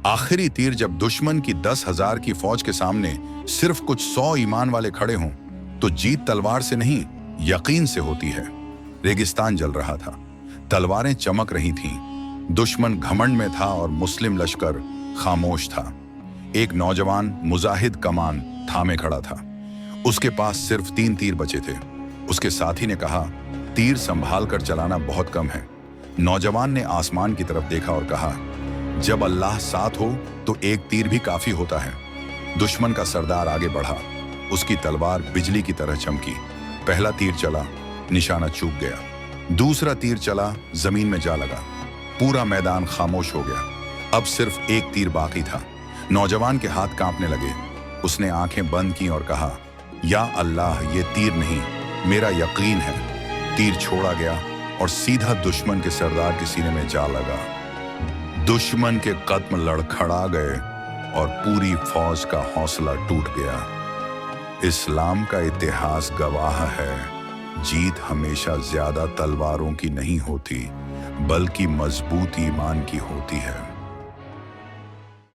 आखिरी तीर जब दुश्मन की 10,000 की फौज के सामने सिर्फ कुछ 100 ईमान वाले खड़े हों तो जीत तलवार से नहीं, यकीन से होती है। रेगिस्तान जल रहा था, तलवारें चमक रही थीं, दुश्मन घमंड में था और मुस्लिम लश्कर खामोश था। एक नौजवान मुजाहिद कमान थामे खड़ा था, उसके पास सिर्फ 3 तीर बचे थे। उसके साथी ने कहा, तीर संभाल कर चलाना बहुत कम है। नौजवान ने आसमान की तरफ देखा और कहा, जब अल्लाह साथ हो तो एक तीर भी काफी होता है। दुश्मन का सरदार आगे बढ़ा, उसकी तलवार बिजली की तरह चमकी। पहला तीर चला, निशाना चूक गया। दूसरा तीर चला, जमीन में जा लगा। पूरा मैदान खामोश हो गया। अब सिर्फ एक तीर बाकी था। नौजवान के हाथ कांपने लगे। उसने आंखें बंद की और कहा, या अल्लाह, ये तीर नहीं, मेरा यकीन है। तीर छोड़ा गया और सीधा दुश्मन के सरदार के सीने में जा लगा। दुश्मन के कदम लड़खड़ा गए और पूरी फौज का हौसला टूट गया। इस्लाम का इतिहास गवाह है, जीत हमेशा ज्यादा तलवारों की नहीं होती, बल्कि मजबूत ईमान की होती है।